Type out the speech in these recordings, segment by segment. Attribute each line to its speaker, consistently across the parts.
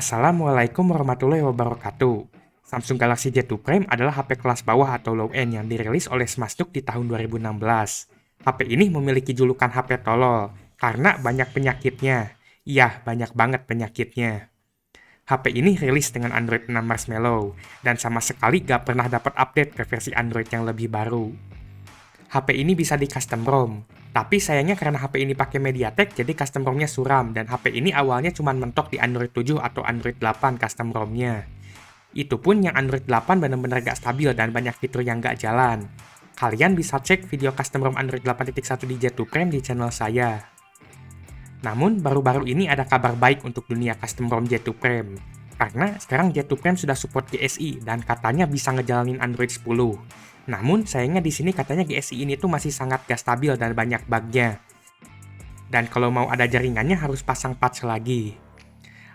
Speaker 1: Assalamualaikum warahmatullahi wabarakatuh. Samsung Galaxy J2 Prime adalah HP kelas bawah atau low-end yang dirilis oleh Smastuk di tahun 2016. HP ini memiliki julukan HP tolol karena banyak penyakitnya. Iya, banyak banget penyakitnya. HP ini rilis dengan Android 6 Marshmallow dan sama sekali gak pernah dapat update ke versi Android yang lebih baru. HP ini bisa di custom ROM, tapi sayangnya karena HP ini pakai MediaTek jadi custom ROM-nya suram dan HP ini awalnya cuma mentok di Android 7 atau Android 8 custom ROM-nya. Itu pun yang Android 8 benar-benar gak stabil dan banyak fitur yang gak jalan. Kalian bisa cek video custom ROM Android 8.1 di J2 Prime di channel saya. Namun baru-baru ini ada kabar baik untuk dunia custom ROM J2 Prime. Karena sekarang J2 Prime sudah support GSI dan katanya bisa ngejalanin Android 10. Namun sayangnya di sini katanya GSI ini tuh masih sangat gak stabil dan banyak bugnya. Dan kalau mau ada jaringannya harus pasang patch lagi.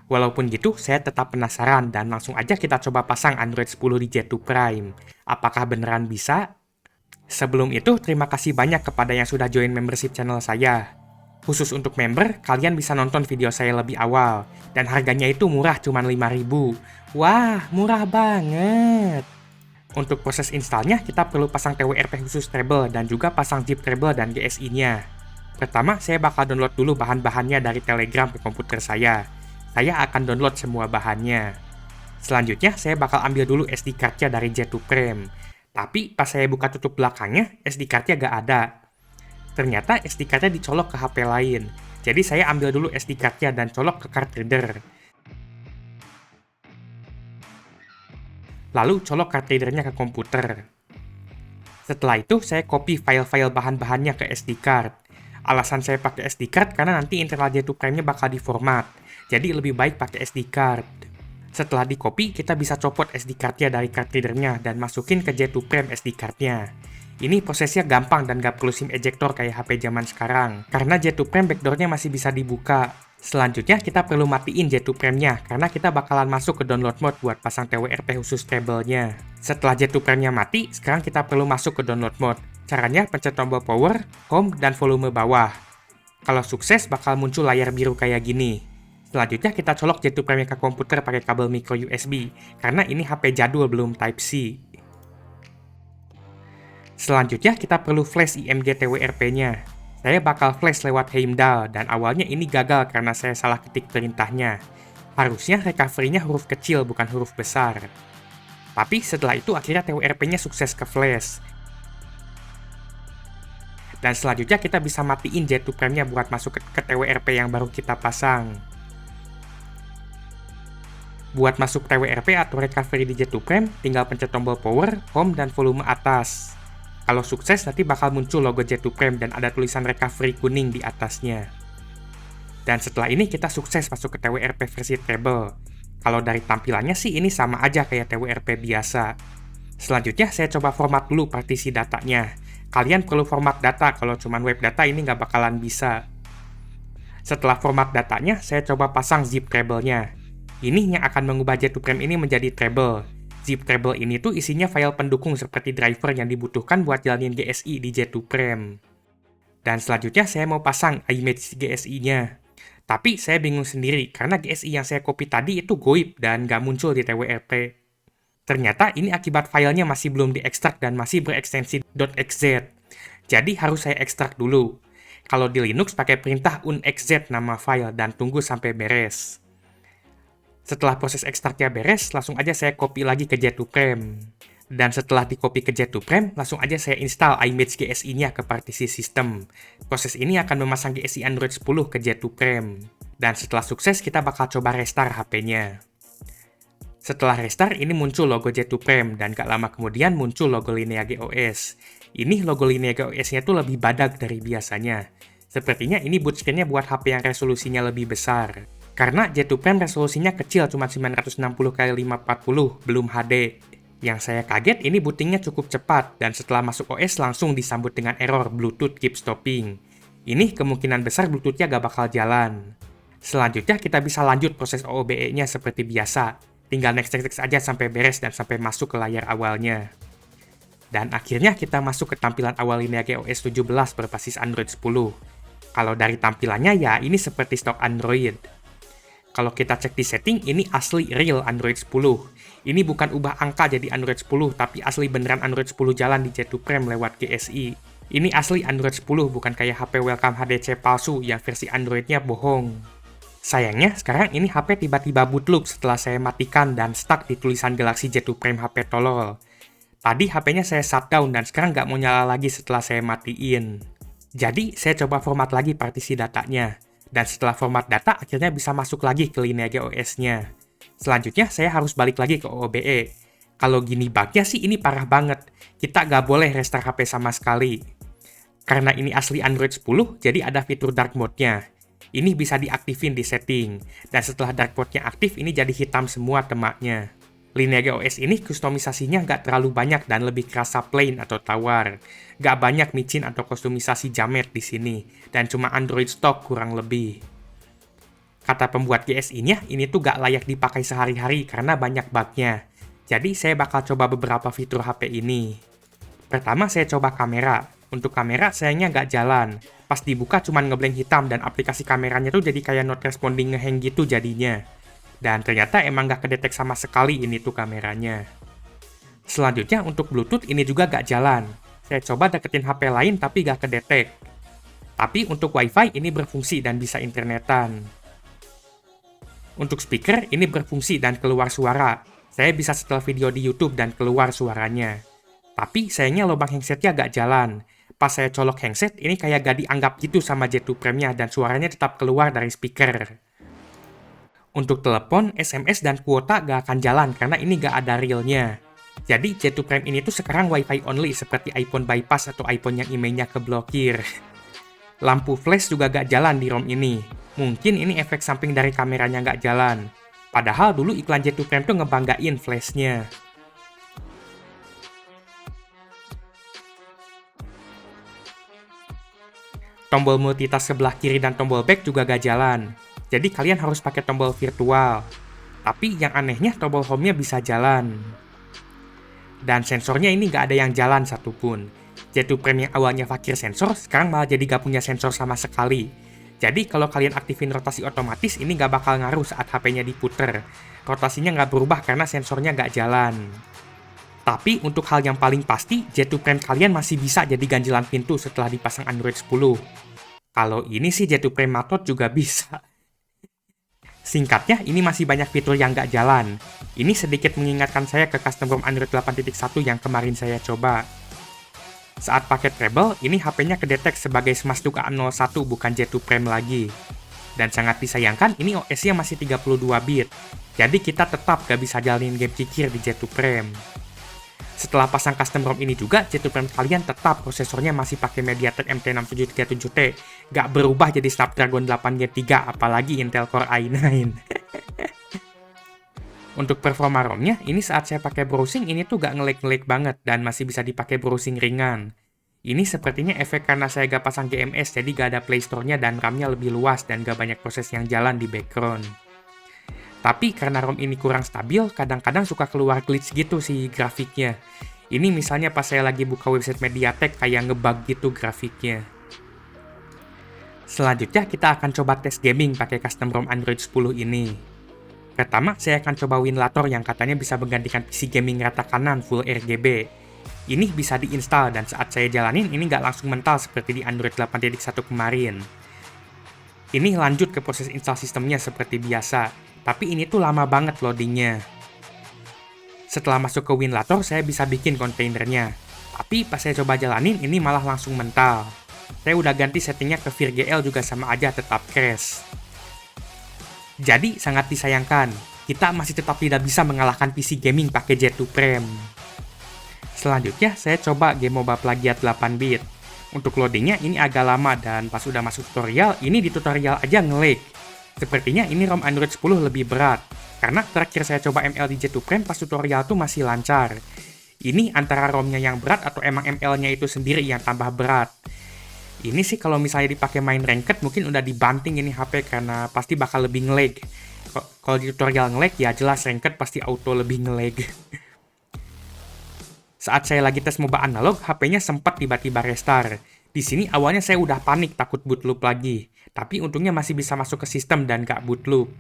Speaker 1: Walaupun gitu, saya tetap penasaran dan langsung aja kita coba pasang Android 10 di J2 Prime. Apakah beneran bisa? Sebelum itu, terima kasih banyak kepada yang sudah join membership channel saya. Khusus untuk member, kalian bisa nonton video saya lebih awal. Dan harganya itu murah, cuma 5.000. Wah, murah banget! Untuk proses installnya, kita perlu pasang TWRP khusus treble dan juga pasang zip treble dan GSI-nya. Pertama, saya bakal download dulu bahan-bahannya dari Telegram ke komputer saya. Saya akan download semua bahannya. Selanjutnya, saya bakal ambil dulu SD card-nya dari J2 Prime. Tapi pas saya buka tutup belakangnya, SD card-nya gak ada. Ternyata SD card-nya dicolok ke HP lain. Jadi saya ambil dulu SD card-nya dan colok ke card reader. Lalu colok card reader-nya ke komputer. Setelah itu, saya copy file-file bahan-bahannya ke SD card. Alasan saya pakai SD card karena nanti internal J2 Prime-nya bakal diformat. Jadi lebih baik pakai SD card. Setelah di-copy, kita bisa copot SD card-nya dari card reader-nya dan masukin ke J2 Prime SD card-nya. Ini prosesnya gampang dan gak perlu SIM ejector kayak HP zaman sekarang. Karena J2 Prime backdoor-nya masih bisa dibuka. Selanjutnya, kita perlu matiin J2 Prime-nya, karena kita bakalan masuk ke download mode buat pasang TWRP khusus treble-nya. Setelah J2 Prime-nya mati, sekarang kita perlu masuk ke download mode. Caranya, pencet tombol power, home, dan volume bawah. Kalau sukses, bakal muncul layar biru kayak gini. Selanjutnya, kita colok J2 Prime-nya ke komputer pakai kabel micro USB, karena ini HP jadul belum Type-C. Selanjutnya, kita perlu flash IMG TWRP-nya. Saya bakal flash lewat Heimdall, dan awalnya ini gagal karena saya salah ketik perintahnya. Harusnya recovery-nya huruf kecil, bukan huruf besar. Tapi setelah itu akhirnya TWRP-nya sukses ke flash. Dan selanjutnya kita bisa matiin J2 Prime-nya buat masuk ke TWRP yang baru kita pasang. Buat masuk TWRP atau recovery di J2 Prime, tinggal pencet tombol power, home, dan volume atas. Kalau sukses, nanti bakal muncul logo J2 Prime dan ada tulisan recovery kuning di atasnya. Dan setelah ini kita sukses masuk ke TWRP versi treble. Kalau dari tampilannya sih ini sama aja kayak TWRP biasa. Selanjutnya saya coba format dulu partisi datanya. Kalian perlu format data, kalau cuman web data ini nggak bakalan bisa. Setelah format datanya, saya coba pasang zip treble-nya. Ini yang akan mengubah J2 Prime ini menjadi treble. Zip treble ini tuh isinya file pendukung seperti driver yang dibutuhkan buat jalanin GSI di J2 Prime. Dan selanjutnya saya mau pasang image GSI-nya. Tapi saya bingung sendiri karena GSI yang saya copy tadi itu goib dan nggak muncul di TWRP. Ternyata ini akibat filenya masih belum diekstrak dan masih berekstensi .xz. Jadi harus saya ekstrak dulu. Kalau di Linux pakai perintah unxz nama file dan tunggu sampai beres. Setelah proses ekstraknya beres, langsung aja saya copy lagi ke J2 Prime. Dan setelah di-copy ke J2 Prime, langsung aja saya install image GSI-nya ke partisi sistem. Proses ini akan memasang GSI Android 10 ke J2 Prime. Dan setelah sukses, kita bakal coba restart HP-nya. Setelah restart, ini muncul logo J2 Prime, dan gak lama kemudian muncul logo Lineage OS. Ini logo Lineage OS-nya tuh lebih badak dari biasanya. Sepertinya ini boot screen-nya buat HP yang resolusinya lebih besar. Karena J2 Prime resolusinya kecil, cuma 960x540, belum HD. Yang saya kaget, ini bootingnya cukup cepat, dan setelah masuk OS langsung disambut dengan error Bluetooth keep stopping. Ini kemungkinan besar Bluetooth-nya gak bakal jalan. Selanjutnya kita bisa lanjut proses OOBE-nya seperti biasa. Tinggal next aja sampai beres dan sampai masuk ke layar awalnya. Dan akhirnya kita masuk ke tampilan awal Lineage OS 17 berbasis Android 10. Kalau dari tampilannya ya ini seperti stok Android. Kalau kita cek di setting, ini asli real Android 10. Ini bukan ubah angka jadi Android 10, tapi asli beneran Android 10 jalan di J2 Prime lewat GSI. Ini asli Android 10, bukan kayak HP Welcome HDC palsu yang versi Androidnya bohong. Sayangnya, sekarang ini HP tiba-tiba bootloop setelah saya matikan dan stuck di tulisan Galaxy J2 Prime HP tolol. Tadi HP-nya saya shutdown dan sekarang nggak mau nyala lagi setelah saya matiin. Jadi, saya coba format lagi partisi datanya. Dan setelah format data, akhirnya bisa masuk lagi ke Lineage OS-nya. Selanjutnya, saya harus balik lagi ke OOBE. Kalau gini bugnya sih ini parah banget. Kita nggak boleh restart HP sama sekali. Karena ini asli Android 10, jadi ada fitur dark mode-nya. Ini bisa diaktifin di setting. Dan setelah dark mode-nya aktif, ini jadi hitam semua temaknya. Lineage OS ini kustomisasinya nggak terlalu banyak dan lebih kerasa plain atau tawar. Nggak banyak micin atau kustomisasi jamet di sini, dan cuma Android stock kurang lebih. Kata pembuat GSI-nya, ini tuh nggak layak dipakai sehari-hari karena banyak bugnya. Jadi saya bakal coba beberapa fitur HP ini. Pertama saya coba kamera. Untuk kamera sayangnya nggak jalan. Pas dibuka cuma ngeblank hitam dan aplikasi kameranya tuh jadi kayak not responding ngehang gitu jadinya. Dan ternyata emang nggak kedetek sama sekali ini tuh kameranya. Selanjutnya untuk Bluetooth ini juga nggak jalan. Saya coba deketin HP lain tapi nggak kedetek. Tapi untuk Wi-Fi ini berfungsi dan bisa internetan. Untuk speaker ini berfungsi dan keluar suara. Saya bisa setel video di YouTube dan keluar suaranya. Tapi sayangnya lubang handsetnya nggak jalan. Pas saya colok handset ini kayak gak dianggap gitu sama J2 Prime-nya dan suaranya tetap keluar dari speaker. Untuk telepon, SMS, dan kuota gak akan jalan karena ini gak ada realnya. Jadi J2 Prime ini tuh sekarang Wi-Fi only seperti iPhone bypass atau iPhone yang emailnya keblokir. Lampu flash juga gak jalan di ROM ini. Mungkin ini efek samping dari kameranya gak jalan. Padahal dulu iklan J2 Prime tuh ngebanggain flashnya. Tombol multitask sebelah kiri dan tombol back juga gak jalan. Jadi kalian harus pakai tombol virtual. Tapi yang anehnya tombol home-nya bisa jalan. Dan sensornya ini nggak ada yang jalan satupun. J2 Prime yang awalnya fakir sensor, sekarang malah jadi nggak punya sensor sama sekali. Jadi kalau kalian aktifin rotasi otomatis, ini nggak bakal ngaruh saat HP-nya diputer. Rotasinya nggak berubah karena sensornya nggak jalan. Tapi untuk hal yang paling pasti, J2 Prime kalian masih bisa jadi ganjilan pintu setelah dipasang Android 10. Kalau ini sih J2 Prime Matot juga bisa. Singkatnya, ini masih banyak fitur yang nggak jalan. Ini sedikit mengingatkan saya ke custom ROM Android 8.1 yang kemarin saya coba. Saat pakai treble, ini HP-nya kedetek sebagai Smashduk A01 bukan J2 Prime lagi. Dan sangat disayangkan, ini OS-nya masih 32 bit. Jadi kita tetap nggak bisa jalanin game cicir di J2 Prime. Setelah pasang custom ROM ini juga, J2 Prime kalian tetap prosesornya masih pakai MediaTek MT6737T, nggak berubah jadi Snapdragon 8 Gen 3, apalagi Intel Core i9. Untuk performa ROM-nya, ini saat saya pakai browsing, ini tuh nggak ngelag-ngelag banget, dan masih bisa dipakai browsing ringan. Ini sepertinya efek karena saya nggak pasang GMS, jadi nggak ada Play Store-nya dan RAM-nya lebih luas, dan nggak banyak proses yang jalan di background. Tapi karena ROM ini kurang stabil, kadang-kadang suka keluar glitch gitu sih grafiknya. Ini misalnya pas saya lagi buka website MediaTek kayak ngebug gitu grafiknya. Selanjutnya kita akan coba tes gaming pakai custom ROM Android 10 ini. Pertama, saya akan coba Winlator yang katanya bisa menggantikan PC gaming rata kanan full RGB. Ini bisa diinstal dan saat saya jalanin ini nggak langsung mental seperti di Android 8.1 kemarin. Ini lanjut ke proses install sistemnya seperti biasa. Tapi ini tuh lama banget loadingnya. Setelah masuk ke Winlator, saya bisa bikin kontainernya. Tapi pas saya coba jalanin, ini malah langsung mental. Saya udah ganti settingnya ke VirGL juga sama aja tetap crash. Jadi sangat disayangkan, kita masih tetap tidak bisa mengalahkan PC gaming pakai J2 Prime. Selanjutnya, saya coba game MOBA plagiat 8 bit. Untuk loadingnya ini agak lama dan pas udah masuk tutorial, ini di tutorial aja nge-lag. Sepertinya ini ROM Android 10 lebih berat, karena terakhir saya coba ML di J2 Prime pas tutorial tuh masih lancar. Ini antara ROM-nya yang berat atau emang ML-nya itu sendiri yang tambah berat. Ini sih kalau misalnya dipakai main ranked mungkin udah dibanting ini HP karena pasti bakal lebih nge-lag. Kalau di tutorial nge-lag ya jelas ranked pasti auto lebih nge-lag. Saat saya lagi tes MOBA analog, HP-nya sempat tiba-tiba restart. Di sini awalnya saya udah panik takut bootloop lagi. Tapi untungnya masih bisa masuk ke sistem dan gak bootloop.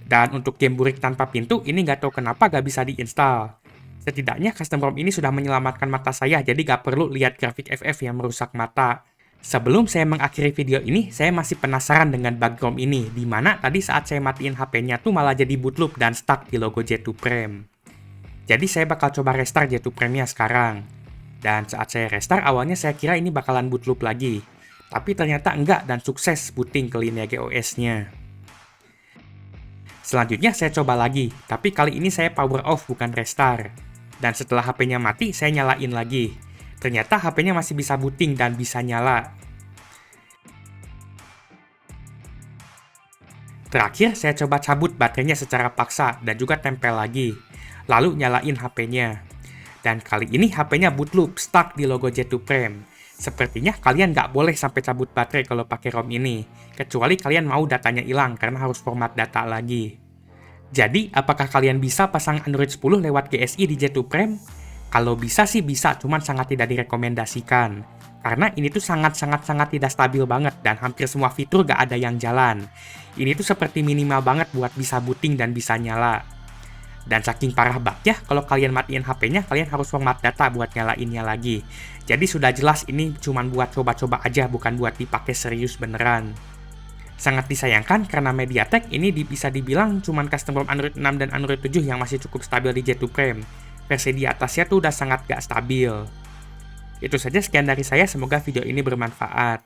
Speaker 1: Dan untuk game burik tanpa pintu, ini nggak tahu kenapa nggak bisa diinstal. Setidaknya custom ROM ini sudah menyelamatkan mata saya, jadi nggak perlu lihat grafik FF yang merusak mata. Sebelum saya mengakhiri video ini, saya masih penasaran dengan bug ROM ini, di mana tadi saat saya matiin HP-nya tuh malah jadi boot loop dan stuck di logo J2 Prime. Jadi saya bakal coba restart J2 Prime-nya sekarang. Dan saat saya restart, awalnya saya kira ini bakalan boot loop lagi. Tapi ternyata enggak dan sukses booting ke Lineage OS-nya. Selanjutnya saya coba lagi, tapi kali ini saya power off bukan restart. Dan setelah HP-nya mati, saya nyalain lagi. Ternyata HP-nya masih bisa booting dan bisa nyala. Terakhir, saya coba cabut baterainya secara paksa dan juga tempel lagi. Lalu nyalain HP-nya. Dan kali ini HP-nya boot loop, stuck di logo J2 Prime. Sepertinya kalian nggak boleh sampai cabut baterai kalau pakai ROM ini. Kecuali kalian mau datanya hilang karena harus format data lagi. Jadi, apakah kalian bisa pasang Android 10 lewat GSI di J2 Prime? Kalau bisa sih bisa, cuman sangat tidak direkomendasikan. Karena ini tuh sangat tidak stabil banget dan hampir semua fitur nggak ada yang jalan. Ini tuh seperti minimal banget buat bisa booting dan bisa nyala. Dan saking parah bugnya, kalau kalian matiin HP-nya, kalian harus format data buat nyalainnya lagi. Jadi sudah jelas ini cuma buat coba-coba aja, bukan buat dipakai serius beneran. Sangat disayangkan karena MediaTek ini bisa dibilang cuma custom ROM Android 6 dan Android 7 yang masih cukup stabil di J2 Prime. Versi di atasnya tuh udah sangat gak stabil. Itu saja sekian dari saya, semoga video ini bermanfaat.